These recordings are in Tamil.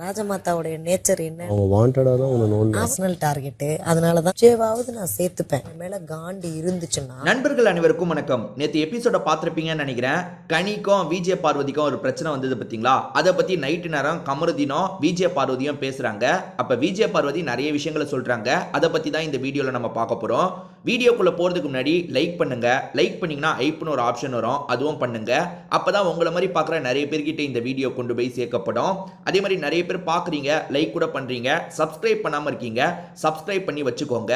ராஜமாதாவுடைய நேச்சர் என்ன? அவங்க வாண்டடா தான் உன்னை நோண்ட பர்சனல் டார்கெட். அதனாலதான் சேவாவது நான் சேர்த்துப்பேன். மேல காண்டி இருந்துச்சுன்னா. நண்பர்கள் அனைவருக்கும் வணக்கம். நேற்று எபிசோட பார்த்துருப்பீங்கன்னு நினைக்கிறேன். கனிக்கும் விஜய பார்வதிக்கும் ஒரு பிரச்சனை வந்தது பார்த்தீங்களா? அதை பத்தி நைட்டு நேரம் கமருதீனும் விஜய பார்வதியும் பேசுறாங்க. அப்ப விஜய பார்வதி நிறைய விஷயங்களை சொல்றாங்க. அதை பத்தி தான் இந்த வீடியோல நம்ம பார்க்க போறோம். வீடியோக்குள்ள போறதுக்கு முன்னாடி லைக் பண்ணுங்க. லைக் பண்ணீங்கன்னா ஐப்னு ஒரு ஆப்ஷன் வரும், அதுவும் பண்ணுங்க. அப்பதான் உங்களை மாதிரி பார்க்குற நிறைய பேர்கிட்ட இந்த வீடியோ கொண்டு போய் சேர்க்கப்படும். அதே மாதிரி நிறைய பேர் பார்க்குறீங்க, லைக் கூட பண்றீங்க, சப்ஸ்கிரைப் பண்ணாம இருக்கீங்க, சப்ஸ்கிரைப் பண்ணி வச்சுக்கோங்க.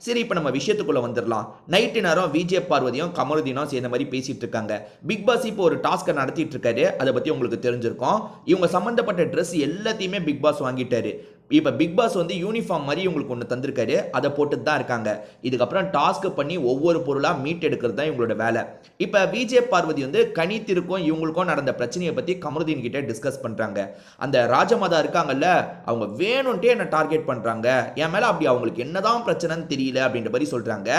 சரி, இப்போ நம்ம விஷயத்துக்குள்ள வந்துடலாம். நைட்டு நேரம் விஜய பார்வதியும் கமருதீனும் சேர்ந்த மாதிரி பேசிட்டு இருக்காங்க. பிக் பாஸ் இப்போ ஒரு டாஸ்கை நடத்திட்டு இருக்காரு. அதை பத்தி உங்களுக்கு தெரிஞ்சிருக்கும். இவங்க சம்பந்தப்பட்ட ட்ரெஸ் எல்லாத்தையுமே பிக் பாஸ் வாங்கிட்டாரு. இப்போ பிக் பாஸ் வந்து யூனிஃபார்ம் மாதிரி உங்களுக்கு ஒன்று தந்திருக்காரு. அதை போட்டு தான் இருக்காங்க. இதுக்கப்புறம் டாஸ்க் பண்ணி ஒவ்வொரு பொருளாக மீட் எடுக்கிறது தான் இவங்களோட வேலை. இப்போ விஜய பார்வதி வந்து கனித்திருக்கும் இவங்களுக்கும் நடந்த பிரச்சனையை பற்றி கமருதீன் கிட்ட டிஸ்கஸ் பண்ணுறாங்க. அந்த ராஜமாதா இருக்காங்கல்ல, அவங்க வேணும்ட்டே என்ன டார்கெட் பண்ணுறாங்க, என் மேலே அப்படி அவங்களுக்கு என்னதான் பிரச்சனைன்னு தெரியல அப்படின்ற மாதிரி சொல்கிறாங்க.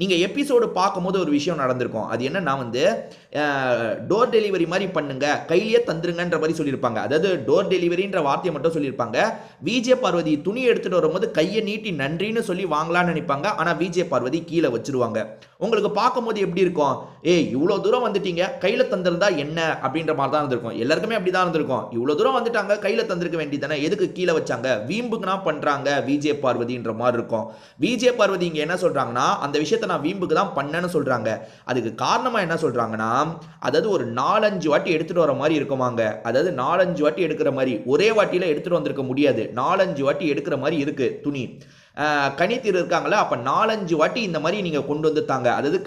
நீங்கள் எபிசோடு பார்க்கும்போது ஒரு விஷயம் நடந்திருக்கும். அது என்னன்னா வந்து டோர் டெலிவரி மாதிரி பண்ணுங்க, கையிலேயே தந்துருங்கன்ற மாதிரி சொல்லியிருப்பாங்க. அதாவது டோர் டெலிவரின்ற வார்த்தையை மட்டும் சொல்லியிருப்பாங்க. விஜய பார்வதி துணி எடுத்துட்டு வரும்போது கையை நீட்டி நன்றின்னு சொல்லி வாங்கலான்னு நினைப்பாங்க. ஆனால் விஜய பார்வதி கீழே வச்சிருவாங்க. உங்களுக்கு பார்க்கும்போது எப்படி இருக்கும்? இவ்வளோ தூரம் வந்துட்டீங்க, கையில் தந்திருந்தா என்ன அப்படின்ற மாதிரி தான் இருந்திருக்கும். எல்லாருக்குமே அப்படி தான் இருந்திருக்கும். இவ்வளோ தூரம் வந்துட்டாங்க, கையில் தந்திருக்க வேண்டியதானே, எதுக்கு கீழே வச்சாங்க, வீம்புக்குனா பண்ணுறாங்க விஜய பார்வதின்ற மாதிரி இருக்கும். விஜய பார்வதி இங்கே என்ன சொல்கிறாங்கன்னா, அந்த விஷயத்தை நான் வீம்புக்கு தான் பண்ணேன்னு சொல்றாங்க. அதுக்கு காரணமா என்ன சொல்றாங்கன்னா, அதாவது ஒரு 4-5 வாட்டி எடுத்துட்டு வர மாதிரி இருக்குமாங்க. அதாவது 4-5 வாட்டி எடுக்கிற மாதிரி, ஒரே வாட்டியில எடுத்துட்டு வந்திருக்க முடியாது. 4-5 வாட்டி எடுக்கிற மாதிரி இருக்கு துணி. கனித்திரு இருக்காங்களா, அப்ப 4-5 வாட்டி இந்த மாதிரி நீங்க கொண்டு வந்துட்டாங்க. அதாவது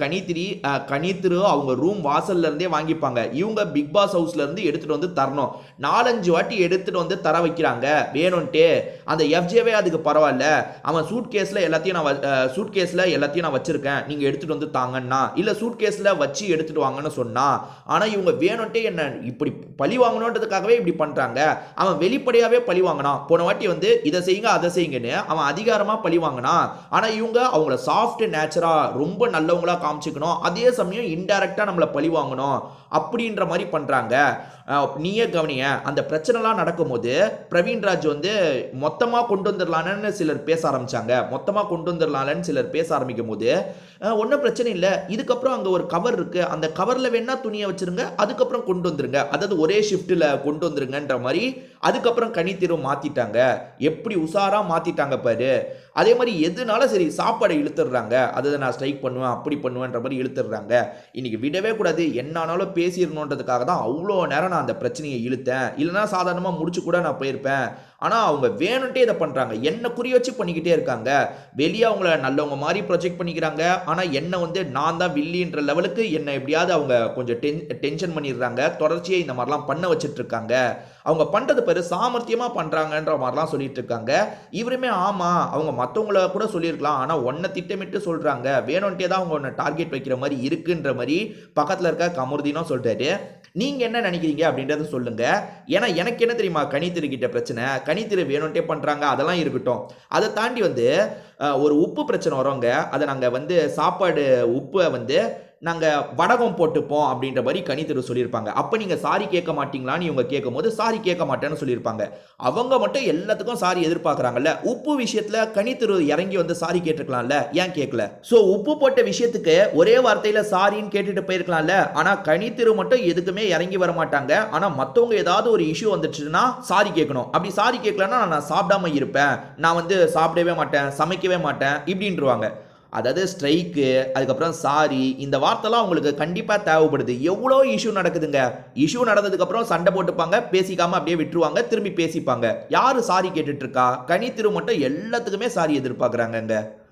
கனித்திரு அவங்க ரூம் வாசல்ல இருந்தே வாங்கிப்பாங்க. இவங்க பிக் பாஸ் ஹவுஸ்ல இருந்து எடுத்துட்டு வந்து தரணும். 4-5 வாட்டி எடுத்துட்டு வந்து தர வைக்கிறாங்க வேணும்ட்டே. அந்த எஃப்ஜேவே அதுக்கு பரவாயில்ல, அவன் சூட் கேஸ்ல எல்லாத்தையும் நான் வச்சிருக்கேன், நீங்க எடுத்துட்டு வந்து தாங்கன்னா, இல்ல சூட் கேஸ்ல வச்சு எடுத்துட்டு வாங்கன்னு சொன்னா. ஆனா இவங்க வேணும்ட்டே என்ன இப்படி பழி வாங்கணுன்றதுக்காகவே இப்படி பண்றாங்க. அவன் வெளிப்படையாவே பழி வாங்கினான். போன வாட்டி வந்து இதை செய்யுங்க அதை செய்யுங்கன்னு அவன் அதிகாரமா பழி வாங்கினா. ஆனா இவங்க அவங்கள சாஃப்ட் நேச்சரா ரொம்ப நல்லவங்களா காமிச்சுக்கணும், அதே சமயம் இன்டைரக்டா நம்மளை பழி வாங்கணும் அப்படின்ற மாதிரி பண்றாங்க. நீயே கவனிய, அந்த பிரச்சனைலாம் நடக்கும்போது பிரவீன்ராஜ் வந்து மொத்தமா கொண்டு வந்துடலான்னு சிலர் பேச ஆரம்பிச்சாங்க. மொத்தமா கொண்டு வந்துடலான்னு சிலர் பேச ஆரம்பிக்கும் போது ஒன்றும் பிரச்சனை இல்லை, இதுக்கப்புறம் அங்கே ஒரு கவர் இருக்கு, அந்த கவரில் வேணா துணியை வச்சிருங்க, அதுக்கப்புறம் கொண்டு வந்துருங்க, அதாவது ஒரே ஷிஃப்ட்டில் கொண்டு வந்துருங்கன்ற மாதிரி அதுக்கப்புறம் கனித்திரு மாத்திட்டாங்க. எப்படி உஷாரா மாத்திட்டாங்க பாரு. அதே மாதிரி எதுனால சரி சாப்பாடை இழுத்துடுறாங்க, அதை நான் ஸ்ட்ரைக் பண்ணுவேன் அப்படி பண்ணுவேன்ற மாதிரி இழுத்துடுறாங்க. இன்னைக்கு விடவே கூடாது, என்னானாலும் பேசிடணுன்றதுக்காக தான் அவ்வளோ நேரம் நான் அந்த பிரச்சனையை இழுத்தேன். இல்லைனா சாதாரணமாக முடிச்சு கூட நான் போயிருப்பேன். ஆனால் அவங்க வேணும்ட்டே இதை பண்ணுறாங்க, என்னை குறி வச்சு பண்ணிக்கிட்டே இருக்காங்க. வெளியே அவங்கள நல்லவங்க மாதிரி ப்ரொஜெக்ட் பண்ணிக்கிறாங்க. ஆனால் என்னை வந்து நான் தான் வில்லின்ற லெவலுக்கு என்னை எப்படியாவது அவங்க கொஞ்சம் டென்ஷன் பண்ணிடுறாங்க. தொடர்ச்சியை இந்த மாதிரிலாம் பண்ண வச்சுட்டு இருக்காங்க. அவங்க பண்ணுறது பேர் சாமர்த்தியமாக பண்ணுறாங்கன்ற மாதிரிலாம் சொல்லிட்டு இருக்காங்க. இவருமே ஆமாம், அவங்க மற்றவங்கள கூட சொல்லியிருக்கலாம், ஆனால் ஒன்றை திட்டமிட்டு சொல்கிறாங்க, வேணும்ட்டே தான் அவங்க ஒன்று டார்கெட் வைக்கிற மாதிரி இருக்குன்ற மாதிரி பக்கத்தில் இருக்க கமருதீனும் சொல்லிட்டாரு. நீங்க என்ன நினைக்கிறீங்க அப்படின்றத சொல்லுங்க. ஏன்னா எனக்கு என்ன தெரியுமா, கனித்திரு கிட்ட பிரச்சனை, கனித்திரு வேணும்ட்டே பண்றாங்க, அதெல்லாம் இருக்கட்டும். அதை தாண்டி வந்து ஒரு உப்பு பிரச்சனை வருவாங்க. அதை நாங்கள் வந்து சாப்பாடு உப்பை வந்து நாங்கள் வடகம் போட்டுப்போம் அப்படின்ற மாதிரி கனித்திரு சொல்லியிருப்பாங்க. அப்போ நீங்கள் சாரி கேட்க மாட்டீங்களான்னு இவங்க கேட்கும் போது சாரி கேட்க மாட்டேன்னு சொல்லியிருப்பாங்க. அவங்க மட்டும் எல்லாத்துக்கும் சாரி எதிர்பார்க்குறாங்கல்ல. உப்பு விஷயத்தில் கனித்திரு இறங்கி வந்து சாரி கேட்டுக்கலாம்ல, ஏன் கேட்கல? ஸோ உப்பு போட்ட விஷயத்துக்கு ஒரே வார்த்தையில் சாரின்னு கேட்டுட்டு போயிருக்கலாம்ல. ஆனால் கனித்திரு மட்டும் எதுக்குமே இறங்கி வர மாட்டாங்க. ஆனால் மற்றவங்க ஏதாவது ஒரு இஷ்யூ வந்துச்சுன்னா சாரி கேட்கணும். அப்படி சாரி கேட்கலன்னா நான் சாப்பிடாம இருப்பேன், நான் வந்து சாப்பிடவே மாட்டேன், சமைக்கவே மாட்டேன் இப்படின்றவாங்க. அதாவது ஸ்ட்ரைக்கு, அதுக்கப்புறம் சாரி, இந்த வார்த்தைலாம் உங்களுக்கு கண்டிப்பாக தேவைப்படுது. எவ்வளோ இஷ்யூ நடக்குதுங்க. இஷ்யூ நடந்ததுக்கப்புறம் சண்டை போட்டுப்பாங்க, பேசிக்காமல் அப்படியே விட்டுருவாங்க, திரும்பி பேசிப்பாங்க. யார் சாரி கேட்டுட்டு இருக்கா? கனித்திரு மட்டும் எல்லாத்துக்குமே சாரி எதிர்பார்க்குறாங்கங்க.